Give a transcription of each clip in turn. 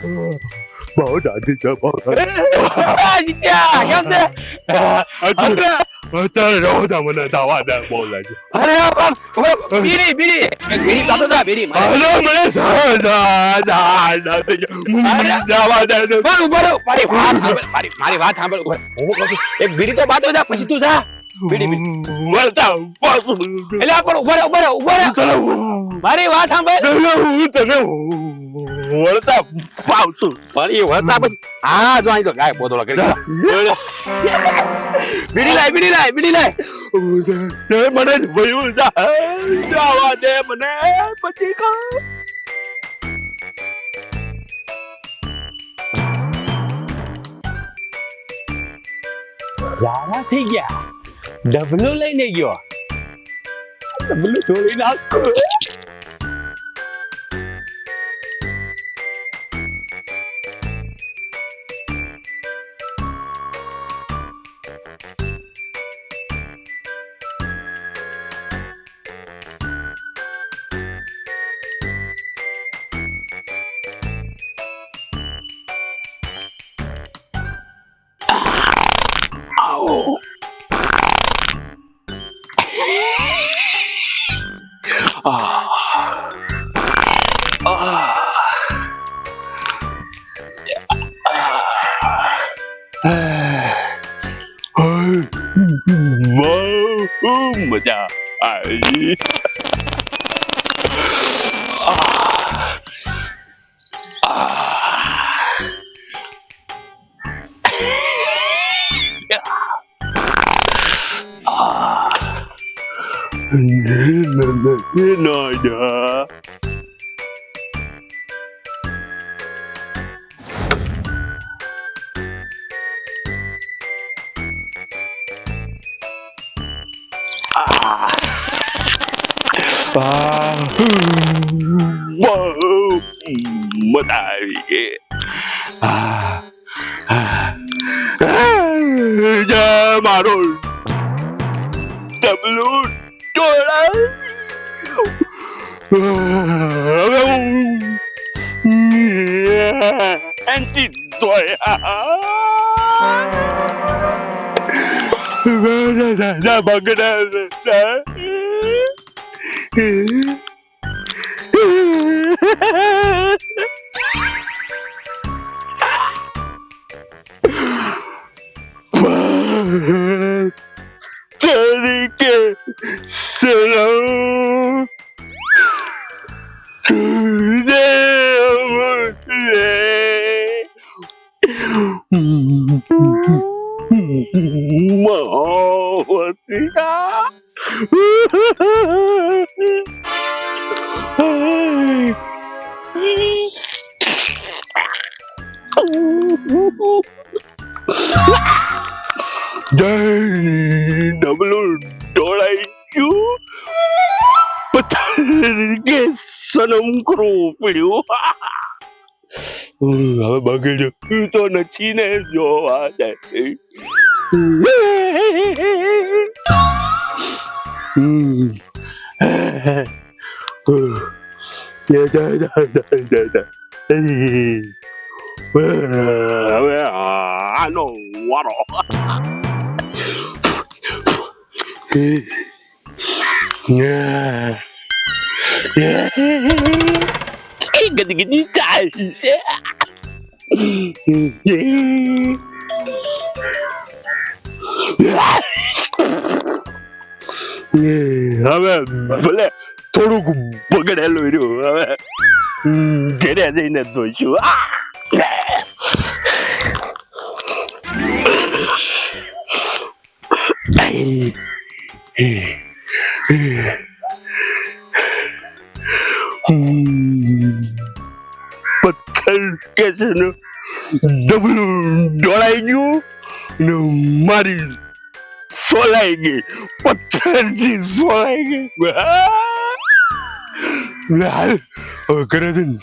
બહુ દાદી છે બહુ જીત્યા કેમ છે અત્યારે રહો તા મને દવા દે બહુ લાગે અરે બીડી બીડી એક બીડી પાતો દા બીડી અરે મને દવા દે બરો મારી વાત સાંભળ મારી વાત સાંભળ હું કહું છું, એક બીડી તો પાતો દા પછી તું જા બીડી બીડી વળતા એટલે આ પણ ઉભા રહે મારી વાત સાંભળ હું તને વળતા પાવ છું મારી વળતા પછી હા જો અહીં તો ગાય પોતળો કરી બીડી લાય મને ભયું જવા દે મને પછી કા જાવા થઈ ગયા ડબલું લઈને ગયો ડબલું છોડી નાખો બહુ મજા આવી No. Wow, mजा આવી જા મારો ડબલું ડોળા હવે એન્ટી દોયા બગડા તરીકે સલામ ડબલું ડોળાઈ ગયું પથ્થર કે સનમ કરવું પડ્યું હવે બગડ્યો તો નથી ને જોવા જાય હવે આનો વારો ગદગદી થાય છે હવે ભલે થોડુંક બગડેલું રહ્યું હવે ઘરે જઈને જોઈશું પથ્થર કે છે ને ડબલું ડોળાઈ ગયું ને મારી સોલાઈ ગઈ પથ્થરથી સોલાઈ ગઈ હવે ઘરે જઈને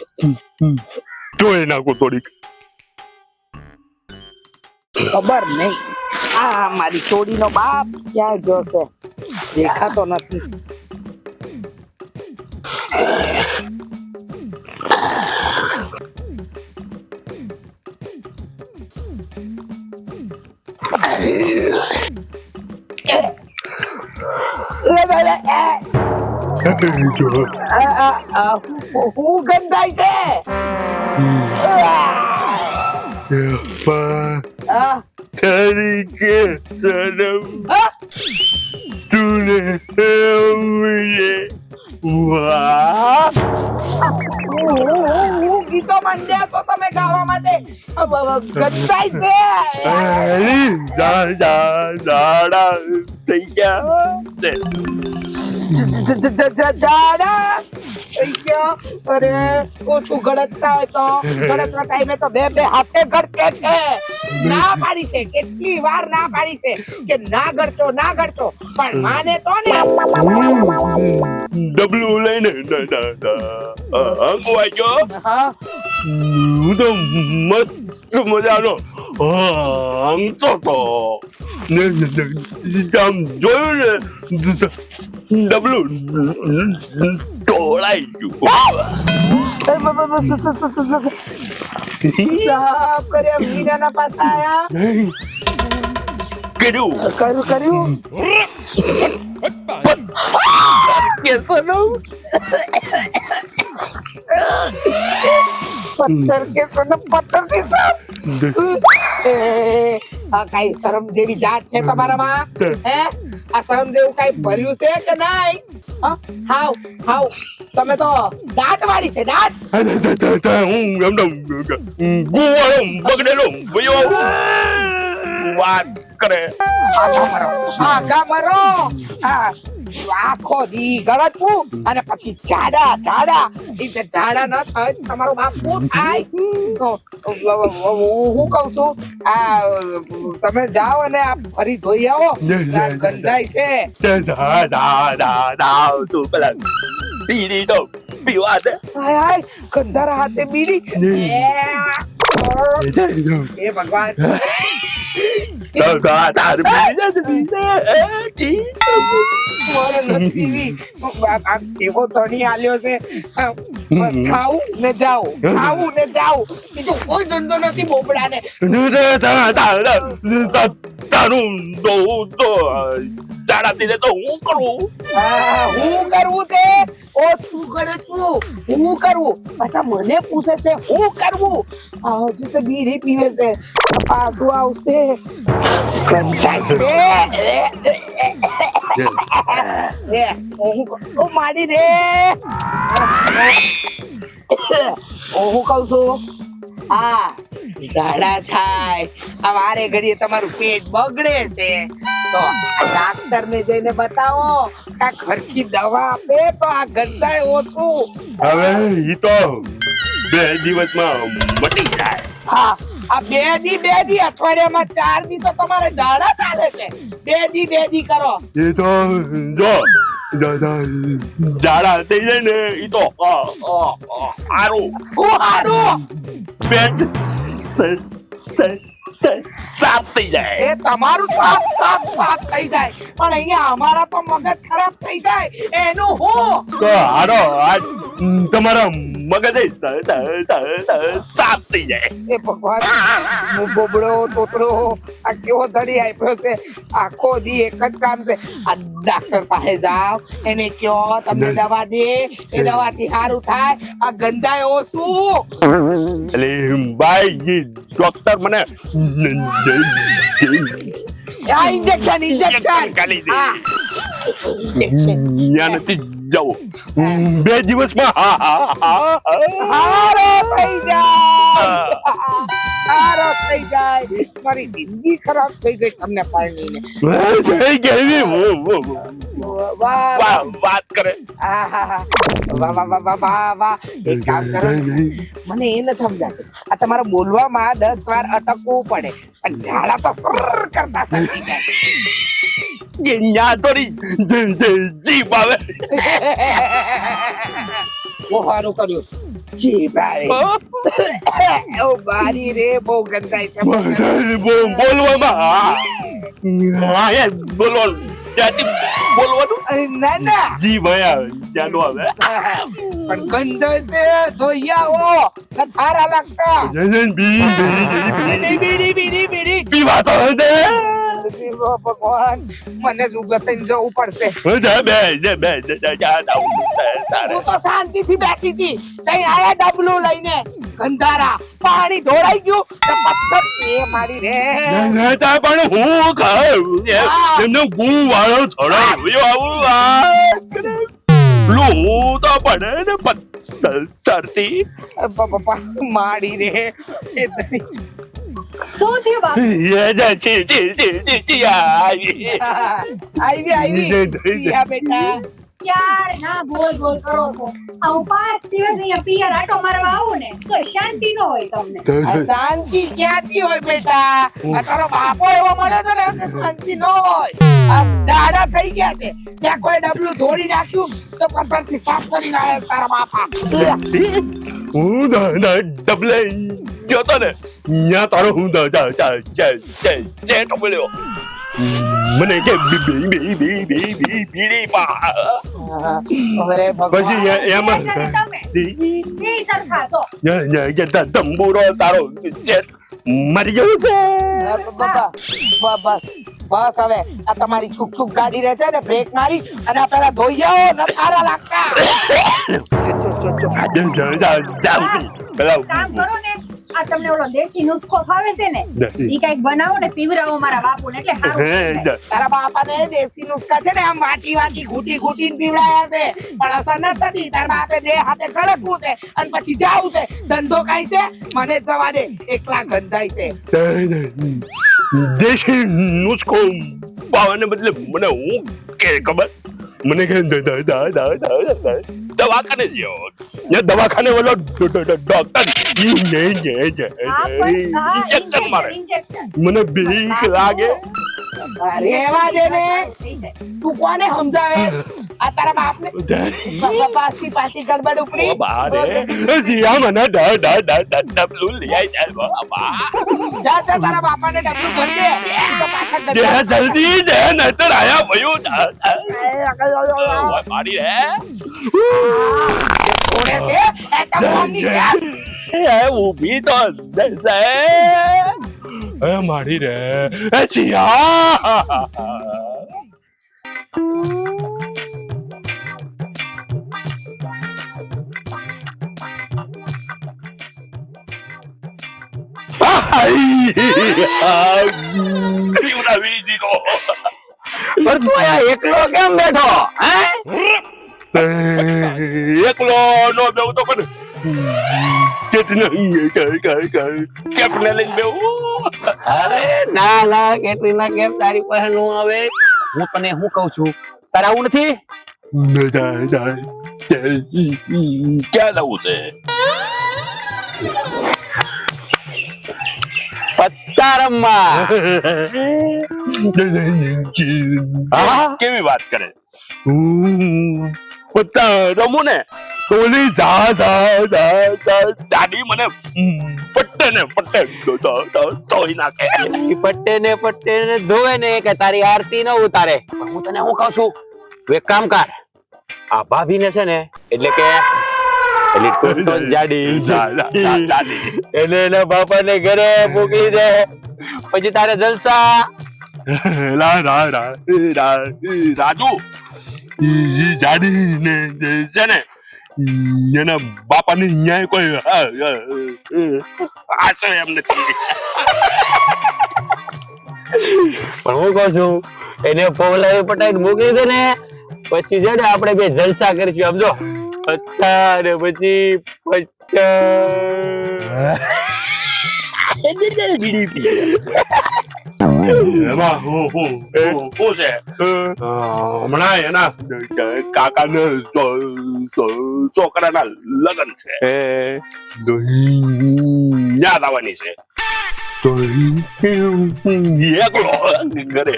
ધોઈ નાખું થોડીક ખબર નહીં આ મારી છોડીનો બાપ ક્યાં ગયો છે દેખાતો નથી હું ગંધાય છે આ, तेरी के सनम આ, तूने मुझे वाह હું ગીતો માંડ્યા તો તમે ગાવા માટે ગંધાય છે अरे दादा થઈ ગયા છે જાડા થઈ ગયા. અરે ઓછું ગળકતા હોય તો ગળકના ટાઈમે તો બે હાથે ગળકે છે. ના પાડી છે, કેટલી વાર ના પાડી છે કે ના ગળતો પણ માને તો ને. ડબલું લઈને અંગવાઈ ગયો. હા હું તો મસ્ત મજાનો અંગતો તો આમ જોયું ને ડબલું ટોળાઈ ગયું. સાફ કર્યા મીરાના પાસે આયા કર્યું કર્યું કે સનમ પથ્થર કે સનમ પથ્થર થી સાફ. આ કઈ શરમ જેવી જાત છે તમારામાં? હે આ શરમ જેવું કઈ ભર્યું છે કે નહીં? હાવ તમે તો દાંત વાળી છે દાંત. હું એમનો ગુવાળો બગડેલો વાત કરે. આગા મરો આખો દી ગળચું અને પછી જાડા ન થાય તમારું બાપ શું થાય? હું કઉ છું આ તમે જાઓ અને આ ફરી ધોઈ આવો. ગંધાય છે. શું પેલા બીડી તો પીવા દે. હાય ગંધારા હાથે બીડી. એ ભગવાન એવો ધણી આલ્યો છે. ખાવું ને જાઉં બીજું કોઈ ધંધો નથી બોબડાને. તારું ચાડાતી ને તો હું કરું. હું કરવું તે ઓછું કરે છું. હું કરવું પાછા મને પૂછે છે હું કરવું. હજુ તો બીડી પીવે છે. પાછું આવશે મારી રે. હું કઉ છું હા ઝાડા થાય આ વારે ઘડીએ તમારું પેટ બગડે છે તો ડાક્ટર ને જઈને બતાવો. આ ઘરકી દવા આપે તો આ ગંધાય ઓછું. હવે ઈ તો 2 દિવસમાં મટી જાય. હા આ બે દી અઠવાડિયામાં 4 દી તો તમારે ઝાડા ચાલે છે. 2 દી કરો. એ તો જો ઝાડા થઈ જાય ને ઈ તો હારું પેટ સાફ થઈ જાય. એ તમારું સાફ થઈ જાય પણ અહીંયા અમારા તો મગજ ખરાબ થઈ જાય એનું હું. તો હારો આજ તમારા મગજ સાફ થઈ જાય. એ ભગવાન હું બોબડો તોતરો આ કેવો ધડી આપ્યો છે. આખો દી એક જ કામ છે આ ડાક્ટર પાસે જાવ એને કયો તમને દવા દે એ દવાથી સારું થાય. આ ગંધાય ઓછું. એટલે ભાઈ ડોક્ટર મને આ ઇન્જેક્શન ખાલી દે. હા ત્યાં નથી જવું. 2 દિવસમાં હારો થઈ જાય. મારી જિંદગી ખરાબ થઈ ગઈ તમને પાણીને. થઈ ગઈ વાહ વાત કરે. વાહ એક કામ કરો મને એ નથી સમજાતું. આ તમારે બોલવામાં 10 વાર અટકવું પડે પણ ઝાડા તો ફર કરતા સમજી જાય. જીભ આવે. બહુ સારું કર્યું. જીભ આવે. ઓ બારી રે બહુ ગંધાય છે. બોલવામાં બોલવાનું ત્યાંથી બોલવાનું અરે ના ના જી ભયા ત્યાં નો આવે પણ ગંધ છે ધોઈ આવો કે થારા લાગતા જજન બીડી બીડી બીડી બીડી પીવા તો દે ભગવાન મને જ થઈને જવું પડશે બે તું તો શાંતિથી બેઠી હતી તઈ આયા ડબલું લઈને ગંધારા પાણી ઢોળાઈ ગયું તો પથ્થર એ મારી રે પણ હું ખાવ એમને ગુ વાળો થોડો આવું હું તો પડે ને પથ્થરથી મારી રે એ તરી શું થયું બાપુ? આવી યા બેટા યાર ના બોલ બોલ કરો છો. આ હું 5 દિવસ અહીંયા પિયર આટો મારવા આવું ને તો શાંતિ ન હોય તમને. આ શાંતિ ક્યાંથી હોય બેટા આ તારો બાપો એવો મળ્યો તો ને કે શાંતિ ન હોય આ ઝાડા થઈ ગયા છે ત્યાં કોઈ ડબલું ધોળી નાખ્યું તો પથ્થરથી સાફ કરીને આયા તારા બાપા હું ડબલે જોતો ને ત્યાં તારો હું બોલ્યો મને કે બીડી પા અરે પછી ભગવાન એમાં બે સરખા છો. તંબુરો તારો મરી જવું છે બસ બસ હવે આ તમારી છુક છુક ગાડી રહે છે ને બ્રેક મારી અને આ પેલા ધોઈ આવો ન તારા લાગતા કામ કરો ને આ તમને ઓલો દેશી નુસ્ખો ફાવે છે ને ઈ કઈક બનાવો ને પીવરાવો મારા બાપુને એટલે સારું થશે. તારા બાપાને દેશી નુસ્ખા છે ને આમ વાટી વાટી ઘૂટી ઘૂટીને પીવડાયા છે પણ અસર ન થતી તારા બાપે બે હાથે કડકવું છે અને પછી જાવું છે ધંધો કાઈ છે મને જવા દે એકલા ગંધાય છે દેશી નુસ્ખો પાવાને બદલે મને હું કે ખબર મને કે દવાખાને ગયો દવાખાને વાળો ડોક્ટર ઇન્જેક્શન મારે ઇન્જેક્શન મને બીક લાગે રેવા દે ને તું કોને સમજાવે આ તારા બાપને પાછી ગડબડ ઉપડી બારે જીયા મને ડબલું લઈ આવી જાય બાબા જા તારા બાપાને ડબલું ભરી દે તો પાછા દે ગડબડ જલ્દી દે નતર આયા ભયું મારી રે કોણે છે એ તમોની છે એ ઊભી તો એ મારી રે એ જીયા પણ તું અહીંયા એકલો કેમ બેઠો હે એકલો નો બેવું તો પણ કેપને લઈને બેવું અરે ના ના કેટરીના કેમ તારી પાસે નો આવે હું તને શું કહું છું તારે આવું નથી ક્યાં જવું છે પત્તા રમવા હા કેવી વાત કરે પત્તા રમું ને તો ઓલી દાદી મને પટ્ટે ને ધોઈ નાખે ઈ પટ્ટે ને ધોવે ને કે તારી આરતી ન ઉતારે પણ હું તને શું કહું છું તું એક કામ કર આ ભાભીને છે ને એટલે કે એલી ટોટો જાડી એને એના બાપાને ઘરે મોકલી દે પછી તારે જલસા રાજુ ઈ જાડી ને છે ને એના બાપાને ન્યાય કોઈ આશય એમ નથી પણ હું કહું છું એને પવલાવી પટાઈને મોકલી દે ને પછી છે ને આપણે બે જલસા કરીશું આમ જો પત્તા ને પછી એમાં હું છે હમણાં એના કાકાને છોકરાના લગ્ન છે યાદ આવવાની છે એકલો ઘરે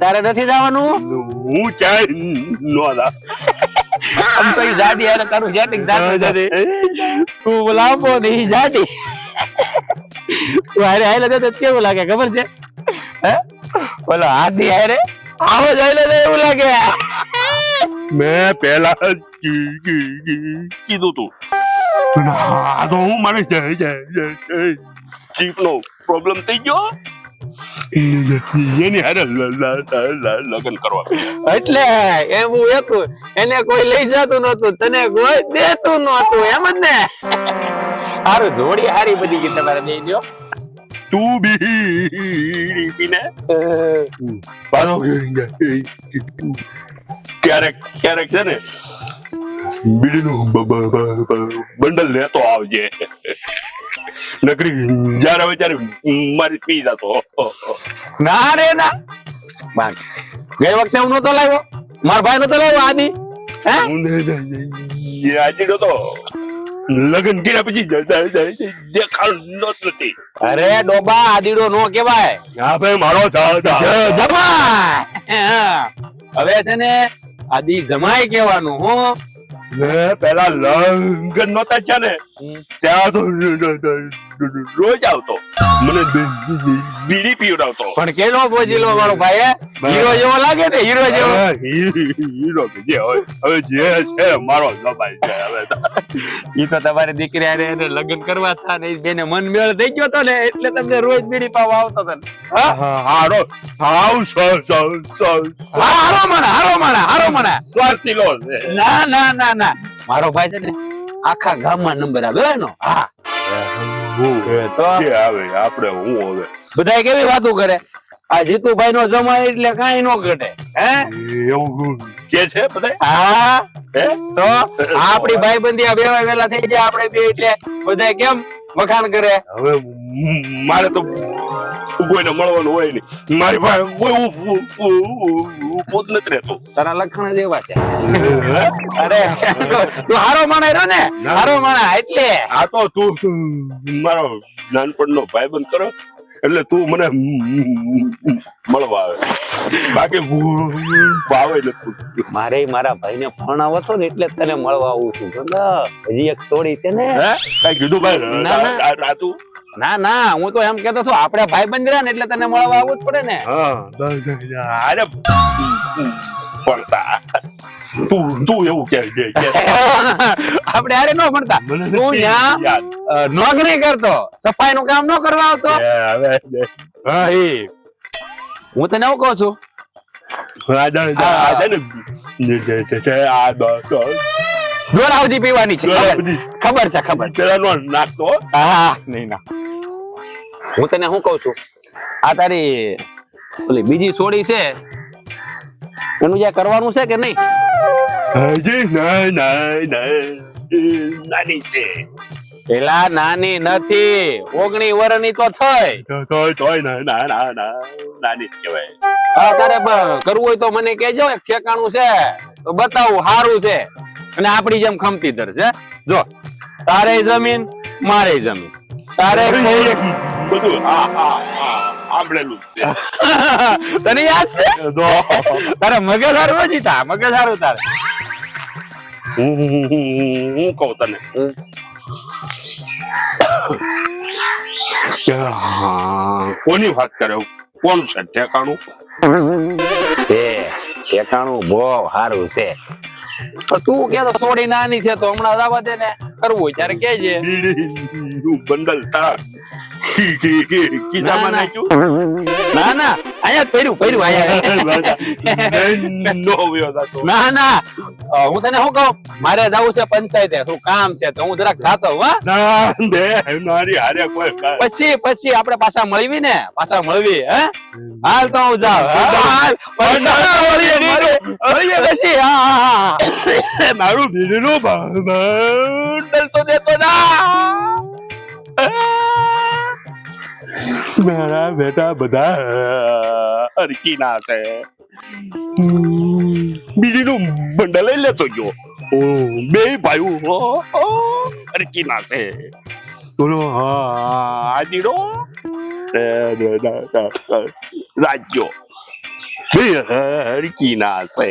તારે નથી જવાનું હું ક્યાંય નો જા આમ તો ઈ જાડી યાર તારું સેટિંગ જાતું જતી તું લાંબો ને ઈ જાડી તું હારે હાલે તો કેવું લાગે ખબર છે હે બોલો હાથી હારે આવો જઈને તો એવું લાગે મેં પહેલા જ કીધું તું આ તો હું મને જીભનો પ્રોબ્લેમ થઈ ગયો એની હારે લગ્ન કરવા એટલે એમ હું હતું એને કોઈ લઈ જતું નતું તને કોઈ દેતું નતું એમ જ ને હારું જોડી હારી બધી ગઈ તમારે દઈ દો તું બી પીને પાછો ક્યારેક ક્યારેક છે ને બીડીનું બંડલ લેતો આવજે નકરી જયારે હવે ત્યારે મારી પી જતો ના રે ના ગઈ વખતે હું નતો લાવ્યો મારા ભાઈ નતો લાવ્યો આદિ હે આજે તો લગ્ન કર્યા પછી દેખાડો નથી અરે ડોબા આદિડો નો કેવાય હા ભાઈ મારો જમાય હવે છે ને આદિ જમાય કેવાનું હું પેલા લગ્ન નતા છે ને ત્યાં તો રોજ આવતો મને બીડી પીવડાવતો પણ કેનો બોજીલો મારો ભાઈ હીરો જેવો લાગે ને હીરો જેવો હીરો જે હોય હવે જે છે મારો જમાય છે હવે ઈ તો તમારી દીકરી આરે એને લગ્ન કરવા થા ને બેને મન મેળ થઈ ગયો તો ને એટલે તમને રોજ બીડી પાવા આવતો તો હારો હાવ હારો મણા સ્વાર્થી લો ના ના ના ના મારો ભાઈ છે ને આખા ગામમાં નંબર આવે એનો હા તો આવે આપણે હું હવે બધા કેવી વાતો કરે આ જીતુભાઈ નો જમાય એટલે કાઈ નો ઘટે હે એવું કે છે બધા હા તો આપડી ભાઈબંધી આ વેલા વેલા થઈ જાય આપણે બે એટલે બધા કેમ વખાણ કરે હવે મારે તો કોઈને મળવાનું હોય નહીં મારી પાસે કોઈ ઉભું જ નથી રહેતું તારા લખણ જેવા છે અરે તું હારો માણા રહ્યો ને હારો માણા એટલે આ તો તું મારો નાનપણનો ભાઈબંધ કરો એટલે તું મને મળવા આવે બાકી ભાવે નથી મારે મારા ભાઈને ફોન આવતો ને એટલે તને મળવા આવું છું હજી એક છોડી છે ને કઈ કીધું ભાઈ રાતું ના ના હું તો એમ કેતો છું આપણે ભાઈબંધ રહ્યા ને એટલે તને મળવા આવવું જ પડે ને અરે પડતા તું એવું કે આપણે હારે ન ભણતા તું ત્યાં નોકરી કરતો સફાઈ નું કામ ન કરવા આવતો હું તને એવું કહું છું જોરાવજી પીવાની છે ખબર છે ખબર નાખતો હા નહીં ના હું તને શું કહું છું આ તારી ઓલી બીજી સોડી છે એનું જે કરવાનું છે કે નહીં હજી નાની છે પેલા નાની નથી 19 વર્ષની તો થઈ નાની કહેવાય હા તારે કરવું હોય તો મને કહેજો એક ઠેકાણું છે તો બતાવું સારું છે અને આપડી જેમ ખમતી દર છે જો તારે જમીન મારે જમીન તારે બધું આંબળેલું છે તને યાદ છે તારે મગજ સારું નથી તા મગજ સારું તારે હું કહું તને કોની વાત કરે કોણ છે ઠેકાણું છે ઠેકાણું બહુ સારું છે તું કેતો સોડી નાની છે તો હમણાં જવા દે ને કરવું ત્યારે કેજે બંડલ તારા ખિસ્સામાં નાખ્યું ના ના અહીંયા પડ્યું ના ના હું તને શું કહું મારે જવું છે પંચાયતે શું કામ છે તો હું જરાક જાતો મારી હારે કોઈ પછી આપણે પાછા મળવી ને મળવી હે હાલ તો હું જાઉં પછી મારું ભીડનું બંડલ તો દેતો ના મારા બેટા બધા હરકી ના છે બીજીનું બંડલ લઈ લેતો ગયો બે ભાઈ હરકી ના છે બોલો આજીડો રાજ્યો હરકી ના છે